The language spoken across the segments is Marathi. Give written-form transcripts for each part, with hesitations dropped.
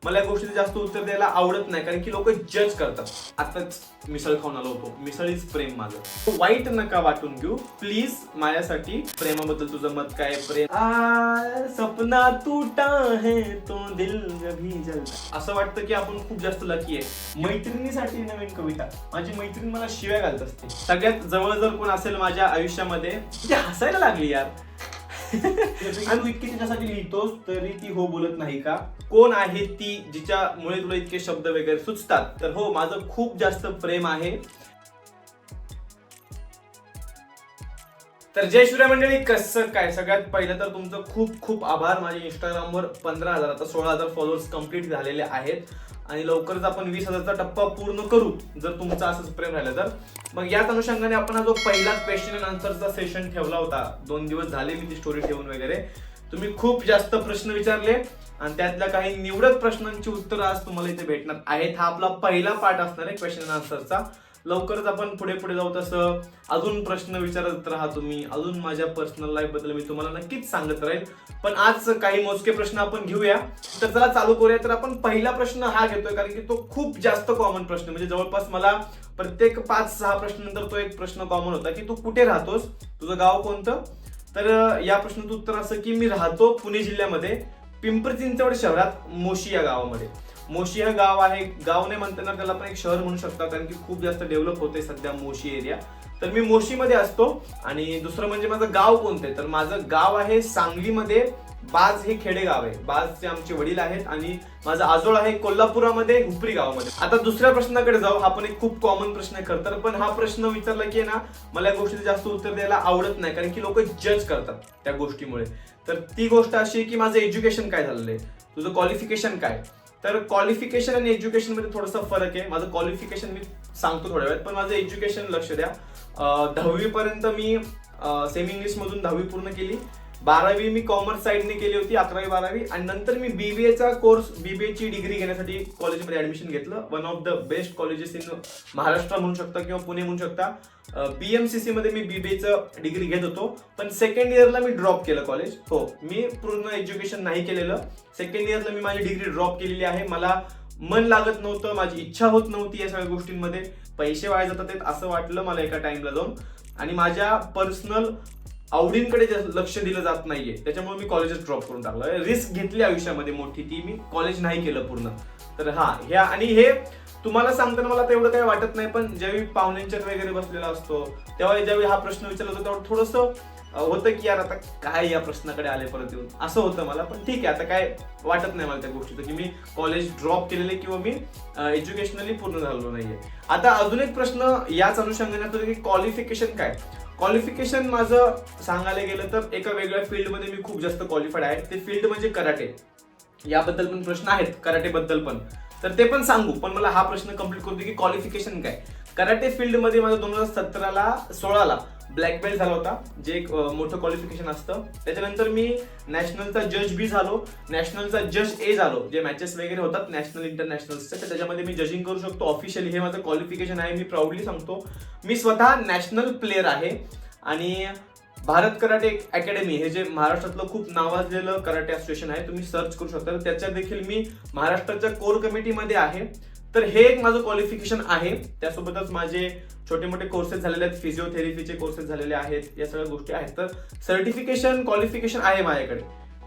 मला या गोष्टीचं जास्त उत्तर द्यायला आवडत नाही, कारण की लोक जज करतात. आताच मिसळ खाऊन आलो होतो, मिसळ इज प्रेम माझं. वाईट नका वाटून घेऊ प्लीज माझ्यासाठी. प्रेमाबद्दल तुझं मत काय? प्रेम सपना टूटा है तो दिल कभी जलता. असं वाटतं की आपण खूप जास्त लकी आहे. मैत्रिणीसाठी नवीन कविता. माझी मैत्रीण मला शिव्या घालत असते. सगळ्यात जवळ जर कोण असेल माझ्या आयुष्यामध्ये, ती हसायला लागली यार. आणि तू इतकी तिच्यासाठी लिहितोस तरी ती हो बोलत नाही का? कोण आहे ती जिच्यामुळे तुला इतके शब्द वगैरे सुचतात? तर हो, माझं खूप जास्त प्रेम आहे. तर जय शिवराय मंडळी, कसं काय? सगळ्यात पहिलं तर तुमचं खूप खूप आभार. माझ्या इंस्टाग्रामवर 15,000 आता 16,000 फॉलोअर्स कंप्लीट झालेले आहेत आणि लवकरच आपण 20,000चा टप्पा पूर्ण करू, जर तुमचं असंच प्रेम राहिलं तर. मग याच अनुषंगाने आपण हा जो पहिला क्वेश्चन अँड आन्सरचा सेशन ठेवला होता, 2 दिवस झाले मी ती स्टोरी ठेवून वगैरे, तुम्ही खूप जास्त प्रश्न विचारले आणि त्यातल्या काही निवडक प्रश्नांची उत्तरं आज तुम्हाला इथे भेटणार आहेत. हा आपला पहिला पार्ट असणार आहे क्वेश्चन अँड आन्सरचा. लवकरच आपण पुढे पुढे जाऊ, तसं अजून प्रश्न विचारत राहा तुम्ही, अजून माझ्या पर्सनल लाईफ बद्दल मी तुम्हाला नक्कीच सांगत राहील. पण आज काही मोजके प्रश्न आपण घेऊया. तर चला चालू करूया. तर आपण पहिला प्रश्न हा घेतोय कारण की तो खूप जास्त कॉमन प्रश्न, म्हणजे जवळपास मला प्रत्येक 5-6 प्रश्नानंतर तो एक प्रश्न कॉमन होता की तू कुठे राहतोस, तुझं गाव कोणतं? तर या प्रश्नाचं उत्तर असं की मी राहतो पुणे जिल्ह्यामध्ये पिंपरी चिंचवड शहरात, मोशी या गावामध्ये. मोशी हे गाव आहे, गाव नाही म्हणता येणार त्याला, पण एक शहर म्हणू शकता, कारण की खूप जास्त डेव्हलप होते सध्या मोशी एरिया. तर मी मोशीमध्ये असतो. आणि दुसरं म्हणजे माझं गाव कोणतं आहे, तर माझं गाव आहे सांगलीमध्ये बाज हे खेडेगाव आहे. बाजचे आमचे वडील आहेत आणि माझा आजोळ आहे कोल्हापुरामध्ये हुपरी गावामध्ये. आता दुसऱ्या प्रश्नाकडे जाऊ. हा पण एक खूप कॉमन प्रश्न आहे खरं तर, पण हा प्रश्न विचारला की ना, मला या गोष्टीचं जास्त उत्तर द्यायला आवडत नाही, कारण की लोक जज करतात त्या गोष्टीमुळे. तर ती गोष्ट अशी आहे की माझं एज्युकेशन काय झालेलं आहे, तुझं क्वालिफिकेशन काय? तर क्वालिफिकेशन आणि एज्युकेशन मध्ये थोडासा फरक आहे. माझं क्वालिफिकेशन मी सांगतो थोड्या वेळात, पण माझं एज्युकेशन लक्ष द्या. 10वी पर्यंत मी सेमी इंग्लिश मधून 10वी पूर्ण केली. 12वी मी कॉमर्स साईडने केली होती, 11वी-12वी, आणि नंतर मी बीबीएचा कोर्स, बीबीएची डिग्री घेण्यासाठी कॉलेजमध्ये ऍडमिशन घेतलं. One of the best colleges in Maharashtra म्हणू शकता किंवा पुणे म्हणू शकता. बीएमसीसी मध्ये मी बीबीएचं डिग्री घेत होतो, पण सेकंड इयरला मी ड्रॉप केलं कॉलेज. हो, मी पूर्ण एज्युकेशन नाही केलेलं. सेकंड इयरला मी माझी डिग्री ड्रॉप केलेली आहे. मला मन लागत नव्हतं, माझी इच्छा होत नव्हती या सगळ्या गोष्टींमध्ये. पैसे वाया जातात असं वाटलं मला एका टाइमला जाऊन, आणि माझ्या पर्सनल आवडींकडे लक्ष दिलं जात नाहीये, त्याच्यामुळे मी कॉलेजच ड्रॉप करून टाकलं. रिस्क घेतली आयुष्यामध्ये मोठी, ती मी कॉलेज नाही केलं पूर्ण. तर हा, ह्या आणि हे तुम्हाला सांगताना मला तेवढं काही वाटत नाही, पण ज्यावेळी पाहुण्यांच्यात वगैरे बसलेला असतो तेव्हा ज्यावेळी हा प्रश्न विचारला होता तेव्हा थोडंसं होतं की यार आता काय या प्रश्नाकडे आले परत येऊन, असं होतं मला. पण ठीक आहे, आता काय वाटत नाही मला त्या गोष्टीचं की मी कॉलेज ड्रॉप केलेले किंवा मी एज्युकेशनली पूर्ण झालो नाहीये. आता अजून एक प्रश्न याच अनुषंगाने होतो की क्वालिफिकेशन काय? क्वालिफिकेशन माझं सांगायला गेलं तर एका वेगळ्या फील्डमध्ये मी खूप जास्त क्वालिफाईड आहे. ते फील्ड म्हणजे कराटे. याबद्दल पण प्रश्न आहेत, कराटे बद्दल पण, तर ते पण सांगू. पण मला हा प्रश्न कम्प्लीट करू दे की क्वालिफिकेशन काय? कराटे फील्डमध्ये माझं 2017-16ला ब्लॅक बेल्ट झाला होता, जे एक मोठं क्वालिफिकेशन असतं. त्याच्यानंतर मी नॅशनलचा जज बी झालो, नॅशनलचा जज ए झालो, जे मॅचेस वगैरे होतात नॅशनल इंटरनॅशनलचे, तर त्याच्यामध्ये मी जजिंग करू शकतो ऑफिशियली. हे माझं क्वालिफिकेशन आहे, मी प्राऊडली सांगतो. मी स्वतः नॅशनल प्लेअर आहे. आणि भारत कराटे अकॅडमी हे जे महाराष्ट्रातलं खूप नावाजलेलं कराटे असोसिएशन आहे, तुम्ही सर्च करू शकता, तर त्याच्यात देखील मी महाराष्ट्राच्या कोर कमिटीमध्ये आहे. तर हे एक माझं क्वालिफिकेशन आहे. त्यासोबतच माझे छोटे मोठे कोर्सेस झालेले आहेत, फिजिओथेरपीचे कोर्सेस झालेले आहेत, या सगळ्या गोष्टी आहेत. तर सर्टिफिकेशन क्वालिफिकेशन आहे माझ्याकडे.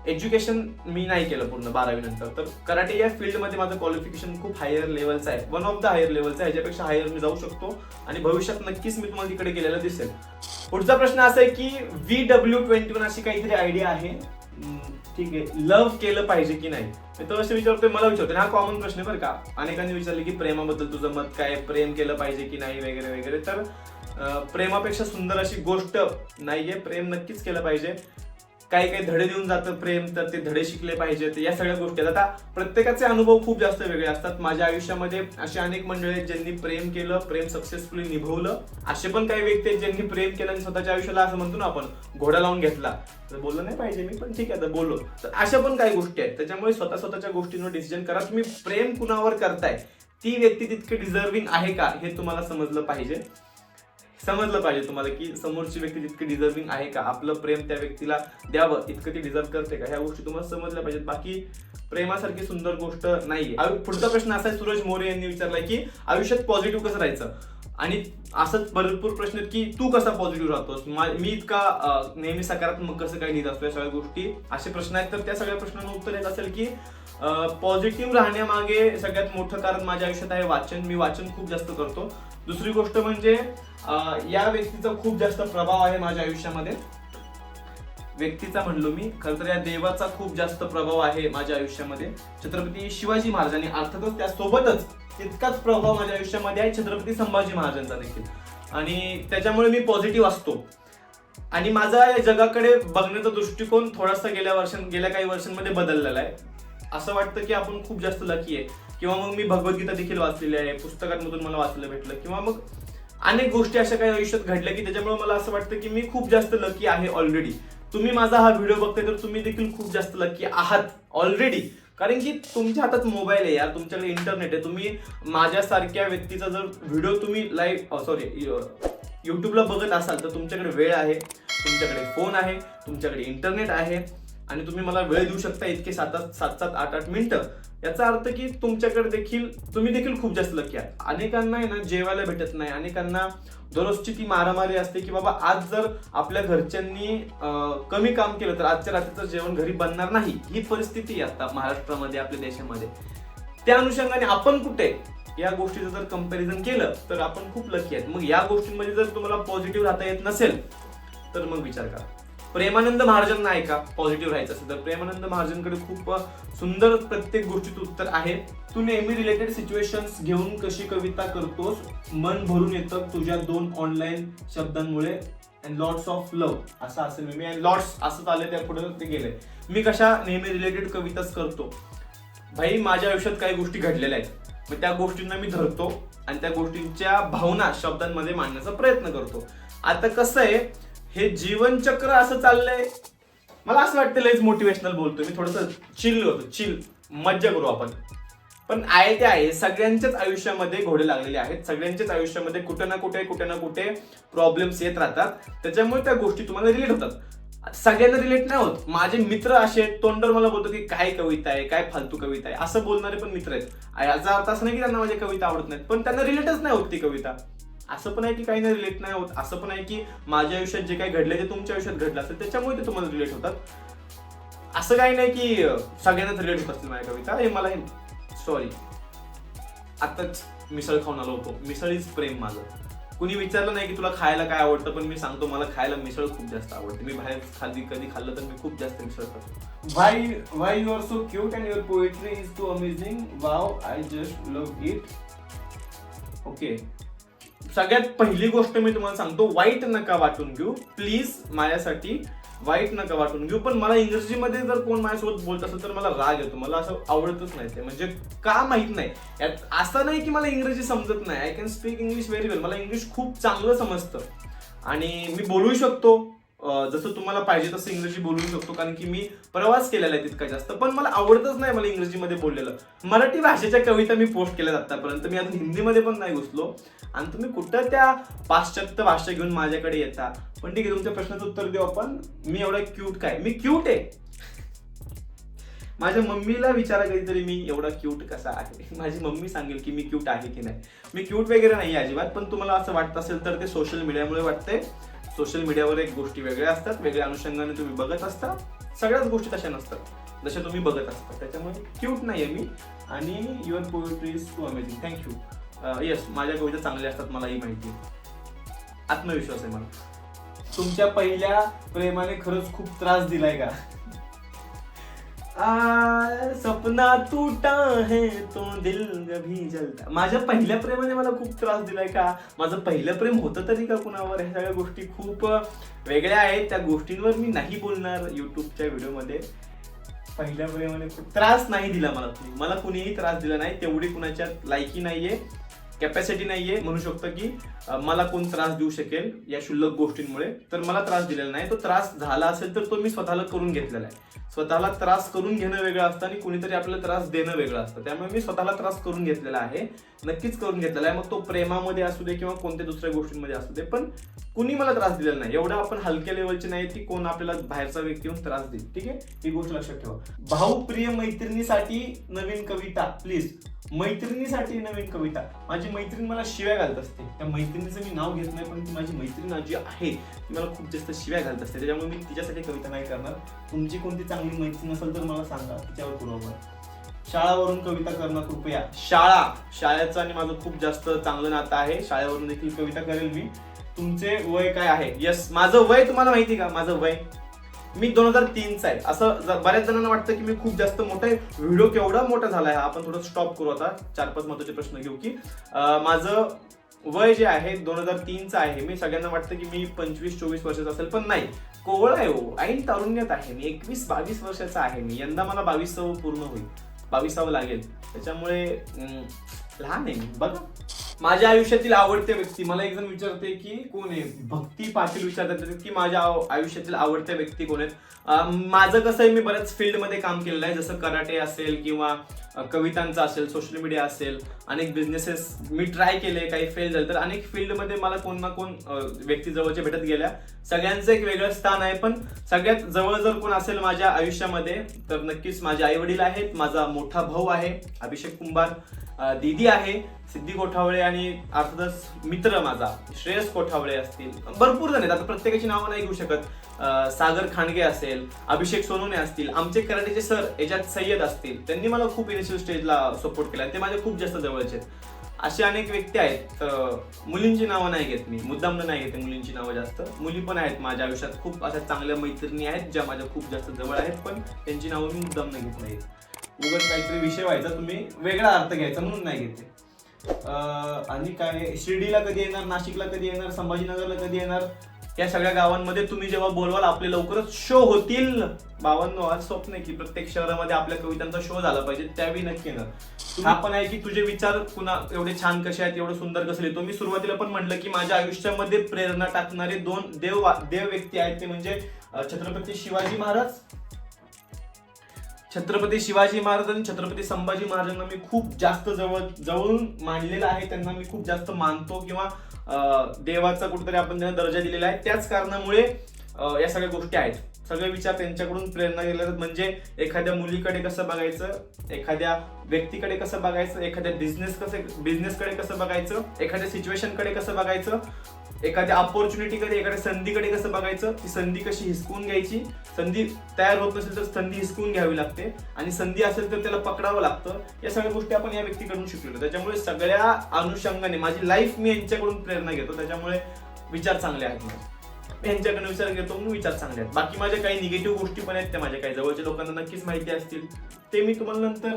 एज्युकेशन मी नाही केलं पूर्ण 12वी नंतर. तर कराटे या फील्डमध्ये माझं क्वालिफिकेशन खूप हायर लेवलचं आहे, वन ऑफ द हायर लेवलचं आहे. ह्याच्यापेक्षा हायर मी जाऊ शकतो आणि भविष्यात नक्कीच मी तुम्हाला तिकडे गेलेलं दिसेल. पुढचा प्रश्न असा आहे की VW21 अशी काहीतरी आयडिया आहे, ठीक आहे, लव्ह केलं पाहिजे की नाही? तो असं विचारतोय, मला विचारतोय. हा कॉमन प्रश्न आहे बरं का. अनेकांनी विचारले की प्रेमाबद्दल तुझं मत काय, प्रेम केलं पाहिजे की नाही वगैरे वगैरे. तर प्रेमापेक्षा सुंदर अशी गोष्ट नाहीये. प्रेम नक्कीच केलं पाहिजे. काही काही धडे देऊन जातं प्रेम, तर ते धडे शिकले पाहिजेत, या सगळ्या गोष्टी. आता प्रत्येकाचे अनुभव खूप जास्त वेगळे असतात. माझ्या आयुष्यामध्ये असे अनेक मंडळी आहेत ज्यांनी प्रेम केलं, प्रेम सक्सेसफुली निभवलं. असे पण काही व्यक्ती आहेत ज्यांनी प्रेम केलं आणि स्वतःच्या आयुष्याला असं म्हणतो ना आपण, घोडा लावून घेतला. तर बोललं नाही पाहिजे मी, पण ठीक आहे आता बोललो. तर अशा पण काही गोष्टी आहेत. त्याच्यामुळे स्वतःच्या गोष्टींवर डिसिजन करा. तुम्ही प्रेम कुणावर करताय, ती व्यक्ती तितकी डिझर्विंग आहे का हे तुम्हाला समजलं पाहिजे. समजलं पाहिजे तुम्हाला की समोरची व्यक्ती जितकी डिझर्विंग आहे का, आपलं प्रेम त्या व्यक्तीला द्यावं इतकं ती डिझर्व करते का, ह्या गोष्टी तुम्हाला समजल्या पाहिजेत. बाकी प्रेमासारखी सुंदर गोष्ट नाहीये. पुढचा प्रश्न असा आहे, सूरज मोरे यांनी विचारलाय की आयुष्यात पॉझिटिव्ह कसं राहायचं. आणि असंच भरपूर प्रश्न आहेत की तू कसा पॉझिटिव्ह राहतोस, मी इतका नेहमी सकारात्मक कसं काय लिहित असतो, या सगळ्या गोष्टी असे प्रश्न आहेत. तर त्या सगळ्या प्रश्नांना उत्तर येत असेल की पॉझिटिव्ह राहण्यामागे सगळ्यात मोठं कारण माझ्या आयुष्यात आहे वाचन. मी वाचन खूप जास्त करतो. दुसरी गोष्ट म्हणजे या व्यक्तीचा खूप जास्त प्रभाव आहे माझ्या आयुष्यामध्ये. व्यक्तीचा म्हणलो मी, खरं तर या देवाचा खूप जास्त प्रभाव आहे माझ्या आयुष्यामध्ये. छत्रपती शिवाजी महाराज आणि अर्थातच त्यासोबतच तितकाच प्रभाव माझ्या आयुष्यामध्ये आहे छत्रपती संभाजी महाराजांचा देखील. आणि त्याच्यामुळे मी पॉझिटिव्ह असतो. आणि माझा या जगाकडे बघण्याचा दृष्टिकोन थोडासा गेल्या काही वर्षांमध्ये बदललेला आहे. असं वाटतं की आपण खूप जास्त लकी आहे. किंवा मग मी भगवद्गीता देखील वाचलेली आहे, पुस्तकांमधून मला वाचायला भेटलं. किंवा मग अनेक गोष्टी अशा काही आयुष्यात घडल्या की त्याच्यामुळे मला असं वाटतं की मी खूप जास्त लकी आहे ऑलरेडी. तुम्ही माझा हा व्हिडिओ बघताय तर तुम्ही देखील खूप जास्त लकी आहात ऑलरेडी. कारण की तुमच्या हातात मोबाईल आहे यार, तुमच्याकडे इंटरनेट आहे. तुम्ही माझ्यासारख्या व्यक्तीचा जर व्हिडिओ तुम्ही युट्यूबला बघत असाल तर तुमच्याकडे वेळ आहे, तुमच्याकडे फोन आहे, तुमच्याकडे इंटरनेट आहे आणि तुम्ही मला वेळ देऊ शकता इतके 7-7, 8-8 मिनिटं. याचा अर्थ की तुम्ही देखील खूप जास्त लकी आहात. अनेकांना आहे ना जेवायला भेटत नाही, अनेकांना दररोजची ती मारामारी असते की बाबा आज जर आपल्या घरच्यांनी कमी काम केलं तर आजच्या रात्रीचं जेवण घरी बनणार नाही. ही परिस्थिती आहे आता महाराष्ट्रामध्ये, आपल्या देशामध्ये. त्या अनुषंगाने आपण कुठे या गोष्टीचं जर कंपॅरिझन केलं तर आपण खूप लकी आहेत. मग या गोष्टींमध्ये जर तुम्हाला पॉझिटिव्ह राहता येत नसेल तर मग विचार करा. प्रेमानंद महाराजांना आहे का पॉझिटिव्ह राहायचं असेल तर प्रेमानंद महाराजांकडे खूप सुंदर प्रत्येक गोष्टीचं उत्तर आहे. तू नेहमी रिलेटेड सिच्युएशन्स घेऊन कशी कविता करतोस, मन भरून येतं तुझ्या 2 ऑनलाईन शब्दांमुळे अँड लॉट्स ऑफ लव्ह. असं असेल मी अँड लॉट्स असं चाललंय, त्या पुढे ते गेलंय. मी कशा नेहमी रिलेटेड कविताच करतो. भाई माझ्या आयुष्यात काही गोष्टी घडलेल्या आहेत, मग त्या गोष्टींना मी धरतो आणि त्या गोष्टींच्या भावना शब्दांमध्ये मांडण्याचा प्रयत्न करतो. आता कसं आहे, हे जीवनचक्र असं चाललंय. मला असं वाटतं लयच मोटिवेशनल बोलतोय मी, थोडंसं चिल मज्जा करू आपण. पण आहे ते आहे, सगळ्यांच्याच आयुष्यामध्ये घोडे लागलेले आहेत. सगळ्यांच्याच आयुष्यामध्ये कुठे ना कुठे प्रॉब्लेम्स येत राहतात. त्याच्यामुळे त्या गोष्टी तुम्हाला रिलेट होतात. सगळ्यांना रिलेट नाही होत. माझे मित्र असे तोंडवर मला बोलतो की काय कविता आहे, काय फालतू कविता आहे, असं बोलणारे पण मित्र आहेत. याचा अर्थ असं नाही की त्यांना माझी कविता आवडत नाहीत, पण त्यांना रिलेटच नाही होत ती कविता. असं पण आहे की काही रिलेट नाही होत. असं पण आहे की माझ्या आयुष्यात जे काही घडलं ते तुमच्या आयुष्यात घडलं असेल त्याच्यामुळे ते तुम्हाला रिलेट होतात. असं काही नाही की सगळ्यांनाच रिलेट होत असतील माझ्या कविता. हे मला सॉरी, आताच मिसळ खाऊन आलो होतो. मिसळ इज प्रेम माझं. कुणी विचारलं नाही की तुला खायला काय आवडतं, पण मी सांगतो मला खायला मिसळ खूप जास्त आवडते. मी बाहेर कधी खाल्लं तर मी खूप जास्त मिसळ खातो. Why you are so cute and your poetry is so amazing. Wow, I just love it. Okay, सगळ्यात पहिली गोष्ट मी तुम्हाला सांगतो, वाईट नका वाटून घेऊ प्लीज. माझ्यासाठी वाईट नका वाटून घेऊ. पण मला इंग्रजीमध्ये जर कोण माझ्यासोबत बोलत असेल तर मला राग येतो. मला असं आवडतच नाही ते. म्हणजे का माहित नाही. यात असं नाही की मला इंग्रजी समजत नाही. I can speak English very well. मला इंग्लिश खूप चांगलं समजतं आणि मी बोलू शकतो. जसं तुम्हाला पाहिजे तसं इंग्रजी बोलू शकतो, कारण की मी प्रवास केलेला आहे तितका जास्त. पण मला आवडतच नाही मला इंग्रजीमध्ये बोललेलं. मराठी भाषेच्या कविता मी पोस्ट केल्या आतापर्यंत. मी अजून हिंदीमध्ये पण नाही घुसलो. आणि तुम्ही कुठं त्या पाश्चात्य भाषा घेऊन माझ्याकडे येता. पण ठीक आहे, तुमच्या प्रश्नाचं उत्तर देऊ आपण. मी एवढा क्यूट काय? मी क्यूट आहे. माझ्या मम्मीला विचारा कधीतरी मी एवढा क्यूट कसा आहे. माझी मम्मी सांगेल की मी क्यूट आहे की नाही. मी क्यूट वगैरे नाही अजिबात. पण तुम्हाला असं वाटत असेल तर ते सोशल मीडियामुळे वाटतंय. सोशल मीडियावर एक गोष्टी वेगळ्या असतात, वेगळ्या अनुषंगाने तुम्ही बघत असता. सगळ्याच गोष्टी तशा नसतात जशा तुम्ही बघत असता. त्याच्यामुळे क्यूट नाहीये मी. आणि your poetry is too amazing. Thank you. Yes, माझ्या कविता चांगल्या असतात, मलाही माहिती आहे. आत्मविश्वास आहे मला. तुमच्या पहिल्या प्रेमाने खरंच खूप त्रास दिलाय का? सपना टूटा है तो दिल कभी जलता. माझ्या पहिल्या प्रेमाने मला खूप त्रास दिलाय का? माझं पहिलं प्रेम होतं तरी का कुणावर? ह्या सगळ्या गोष्टी खूप वेगळ्या आहेत. त्या गोष्टींवर मी नाही बोलणार युट्यूबच्या व्हिडिओमध्ये. पहिल्या प्रेमाने खूप त्रास नाही दिला मला कुणीही त्रास दिला नाही. तेवढी कुणाच्या लायकी नाहीये. कॅपॅसिटी नाहीये म्हणू शकतो की मला कोण त्रास देऊ शकेल या क्षुल्लक गोष्टींमुळे, तर मला त्रास दिलेला नाही. तो त्रास झाला असेल तर तो मी स्वतःला करून घेतलेला आहे. स्वतःला त्रास करून घेणं वेगळं असतं आणि कुणीतरी आपल्याला त्रास देणं वेगळं असतं. त्यामुळे मी स्वतःला त्रास करून घेतलेला आहे, नक्कीच करून घेतलेला आहे. मग तो प्रेमामध्ये असू दे किंवा कोणत्या दुसऱ्या गोष्टींमध्ये असू दे, पण कुणी मला त्रास दिलेला नाही. एवढं आपण हलक्या लेवलचे नाही की कोण आपल्याला बाहेरचा व्यक्ती येऊन त्रास देईल. ठीक आहे, ही गोष्ट लक्षात ठेवा. भाऊ प्रिय मैत्रिणीसाठी नवीन कविता प्लीज. मैत्रिणीसाठी नवीन कविता. माझी मैत्रीण मला शिव्या घालत असते. त्या मैत्रिणीचं मी नाव घेत नाही, पण ती माझी मैत्रीण जी आहे ती मला खूप जास्त शिव्या घालत असते. त्याच्यामुळे मी तिच्यासाठी कविता नाही करणार. तुमची कोणती चांगली मैत्रीण असेल तर मला सांगा, तिच्यावर पुरवा. शाळावरून कविता करणं कृपया. शाळेचं आणि माझं खूप जास्त चांगलं नातं आहे. शाळेवरून देखील कविता करेल मी. तुमचे वय काय आहे? यस, माझं वय तुम्हाला माहिती का? माझं वय मी 2003चा आहे. असं बऱ्याच जणांना वाटतं की मी खूप जास्त मोठा आहे. व्हिडिओ केवढा मोठा झालाय हा. आपण थोडं स्टॉप करू आता. 4-5 महत्त्वाचे प्रश्न घेऊ की माझं वय जे आहे 2003चं आहे. मी सगळ्यांना वाटतं की मी 25-24 वर्षाचा असेल, पण नाही. कोवळ आहे हो, ऐन तारुण्यात आहे मी. 21-22 वर्षाचा आहे मी. यंदा मला 22 पूर्ण होईल, 22 लागेल. त्याच्यामुळे लहान आहे मी. बघा, माझ्या आयुष्यातील आवडते व्यक्ती. मला एक जण विचारते की कोण आहे, भक्ती पाटील विचारतात की माझ्या आयुष्यातील आवडत्या व्यक्ती कोण आहेत. माझं कसं आहे, मी बऱ्याच फील्डमध्ये काम केलेलं आहे. जसं कराटे असेल किंवा कवितांचं असेल, सोशल मीडिया असेल, अनेक बिझनेसेस मी ट्राय केले, काही फेल झाले. तर अनेक फील्डमध्ये मला कोण ना कोण व्यक्ती जवळच्या भेटत गेल्या. सगळ्यांचं एक वेगळं स्थान आहे, पण सगळ्यात जवळ जर कोण असेल माझ्या आयुष्यामध्ये तर नक्कीच माझे आई वडील आहेत. माझा मोठा भाऊ आहे अभिषेक कुंभार, दीदी आहे सिद्धी कोठावळे, आणि अर्थातच मित्र माझा श्रेयस कोठावळे असतील. भरपूर जण आहेत, आता प्रत्येकाची नावं नाही घेऊ शकत. सागर खांडगे असेल, अभिषेक सोनवणे असतील, आमचे कराटेचे सर एजाज सय्यद असतील. त्यांनी मला खूप इनिशियल स्टेजला सपोर्ट केला. ते माझे खूप जास्त जवळचे आहेत. असे अनेक व्यक्ती आहेत. मुलींची नावं नाही घेत मी, मुद्दाम नाही घेते मुलींची नावं जास्त. मुली पण आहेत माझ्या आयुष्यात. खूप अशा चांगल्या मैत्रिणी आहेत ज्या माझ्या खूप जास्त जवळ आहेत, पण त्यांची नावं मी मुद्दाम नाही घेत नाही. उगाच काहीतरी विषय व्हायचा, तुम्ही वेगळा अर्थ घ्यायचा म्हणून नाही घेते. आणि काय, शिर्डीला कधी येणार, नाशिकला कधी येणार, संभाजीनगरला कधी येणार, या सगळ्या गावांमध्ये तुम्ही जेव्हा बोलवाल आपले लवकरच शो होतील. बाबांनो, आज स्वप्न आहे की प्रत्येक शहरामध्ये आपल्या कवितांचा शो झाला पाहिजे, त्यावेळी नक्की येणार. आपण आहे की तुझे विचार पुन्हा एवढे छान कसे आहेत, एवढं सुंदर कसं लिहितो. मी सुरुवातीला पण म्हटलं की माझ्या आयुष्यामध्ये प्रेरणा टाकणारे 2 देव व्यक्ती आहेत. ते म्हणजे छत्रपती शिवाजी महाराज आणि छत्रपती संभाजी महाराजांना मी खूप जास्त जवळून मानलेलं आहे. त्यांना मी खूप जास्त मानतो, किंवा देवाचा कुठेतरी आपण त्यांना दर्जा दिलेला आहे. त्याच कारणामुळे या सगळ्या गोष्टी आहेत. सगळे विचार त्यांच्याकडून प्रेरणा गेले. म्हणजे एखाद्या मुलीकडे कसं बघायचं, एखाद्या व्यक्तीकडे कसं बघायचं, एखाद्या बिझनेसकडे कसं बघायचं, एखाद्या सिच्युएशनकडे कसं बघायचं, एखाद्या अपॉर्च्युनिटीकडे, एखाद्या संधीकडे कसं बघायचं, ती संधी कशी हिसकून घ्यायची. संधी तयार होत नसेल तर संधी हिसकून घ्यावी लागते, आणि संधी असेल तर त्याला पकडावं लागतं. या सगळ्या गोष्टी आपण या व्यक्तीकडून शिकलो. त्याच्यामुळे सगळ्या अनुषंगाने माझी लाईफ मी यांच्याकडून प्रेरणा घेतो. त्याच्यामुळे विचार चांगले आहेत माझे. यांच्याकडे विचार घेतो म्हणून विचार चांगले आहेत. बाकी माझ्या काही निगेटिव्ह गोष्टी पण आहेत, त्या माझ्या काही जवळच्या लोकांना नक्कीच माहिती असतील. ते मी तुम्हाला नंतर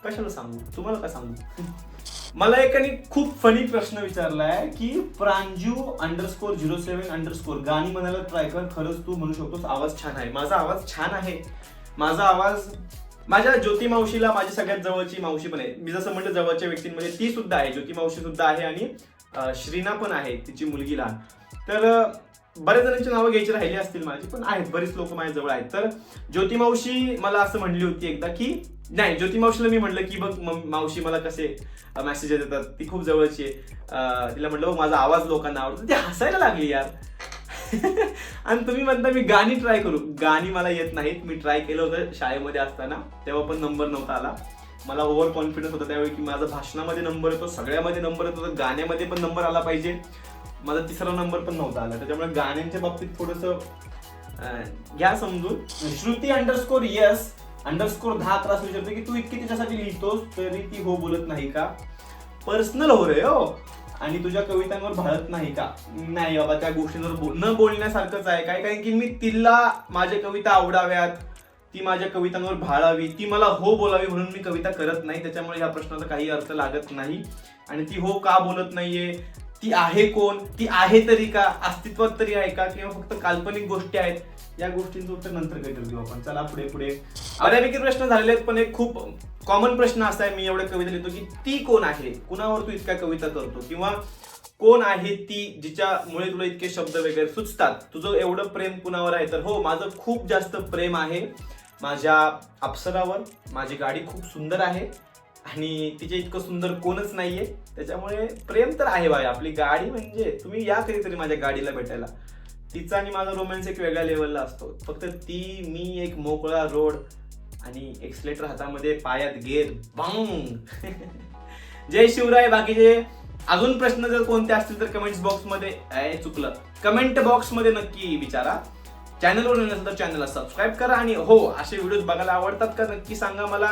कशाला सांगू, तुम्हाला काय सांगू. मला एकाने खूप फनी प्रश्न विचारलाय की प्रांजू_07_ गाणी म्हणायला ट्राय कर, खरंच तू म्हणू शकतोस, आवाज छान आहे. माझा आवाज छान आहे. माझा आवाज, माझ्या ज्योती मावशीला, माझी सगळ्यात जवळची मावशी पण आहे. मी जसं म्हटलं जवळच्या व्यक्तींमध्ये ती सुद्धा आहे, ज्योती मावशी सुद्धा आहे, आणि श्रीना पण आहे, तिची मुलगी लहान. तर बऱ्याच जणांची नावं घ्यायची राहिली असतील माझी, पण आहेत, बरीच लोक माझ्या जवळ आहेत. तर ज्योती मावशी मला असं म्हणली होती एकदा की, नाही, ज्योती मावशीला मी म्हटलं की बघ मावशी मला कसे मेसेज येतात, ती खूप जवळची आहे. तिला म्हटलं माझा आवाज लोकांना आवडतो. ती हसायला लागली यार. आणि तुम्ही म्हणता मी गाणी ट्राय करू. गाणी मला येत नाहीत. मी ट्राय केलं होतं शाळेमध्ये असताना, तेव्हा पण नंबर नव्हता आला. मला ओव्हर कॉन्फिडन्स होता त्यावेळी की माझा भाषणामध्ये नंबर येतो, सगळ्यामध्ये नंबर येतो, तर गाण्यामध्ये पण नंबर आला पाहिजे. माझा 3रा नंबर पण नव्हता आला. त्याच्यामुळे गाण्यांच्या बाबतीत थोडंसं घ्या समजून. श्रुती_yes_10 त्रास विचारते की तू इतकी तिच्यासाठी लिहितोस तरी ती हो बोलत नाही का? पर्सनल हो रे हो. आणि तुझ्या कवितांवर भाळत नाही का? नाही बाबा, त्या गोष्टींवर न बोलण्यासारखंच आहे. काय कारण की मी तिला माझ्या कविता आवडाव्यात, ती माझ्या कवितांवर भाळावी, ती मला हो बोलावी म्हणून मी कविता करत नाही. त्याच्यामुळे ह्या प्रश्नाचा काही अर्थ लागत नाही. आणि ती हो का बोलत नाहीये, ती आहे कोण, ती आहे तरी का, अस्तित्वात तरी आहे का, किंवा फक्त काल्पनिक गोष्टी आहेत, या गोष्टींचं उत्तर नंतर काहीतरी देऊ आपण. चला पुढे पुढे. बऱ्यापैकी प्रश्न झालेले आहेत, पण एक खूप कॉमन प्रश्न असा आहे, मी एवढ्या कविता लिहितो की ती कोण आहे, कुणावर तू इतक्या कविता करतो, किंवा कोण आहे ती जिच्यामुळे तुला इतके शब्द वगैरे सुचतात, तुझं एवढं प्रेम कुणावर आहे. तर हो, माझं खूप जास्त प्रेम आहे माझ्या अप्सरावर. माझी गाडी खूप सुंदर आहे आणि तिचे इतकं सुंदर कोणच नाहीये, त्याच्यामुळे प्रेम तर आहे बाई. आपली गाडी म्हणजे, तुम्ही या कधीतरी माझ्या गाडीला भेटायला. तिचा आणि माझा रोमॅन्स एक वेगळ्या लेवलला असतो. फक्त ती, मी, एक मोकळा रोड आणि एक्सलेटर हातामध्ये, पायात गेर, बांग. जय शिवराय. बाकीचे अजून प्रश्न जर कोणते असतील तर कमेंट बॉक्समध्ये, चुकलं, कमेंट बॉक्समध्ये नक्की विचारा. चॅनलवर नसेल तर चॅनलला सबस्क्राईब करा. आणि हो, असे व्हिडिओज बघायला आवडतात का नक्की सांगा मला.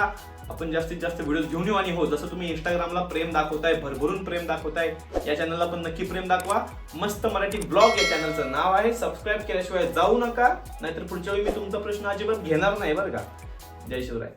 आपण जास्तीत जास्त व्हिडिओज घेऊन येऊ. आणि हो, जसं तुम्ही इंस्टाग्रामला प्रेम दाखवताय, भरभरून प्रेम दाखवताय, या चॅनलला पण नक्की प्रेम दाखवा. मस्त मराठी ब्लॉग या चॅनलचं नाव आहे. सबस्क्राईब केल्याशिवाय जाऊ नका, नाहीतर पुढच्या वेळी मी तुमचा प्रश्न अजिबात घेणार नाही बरं का. जय शिवराय.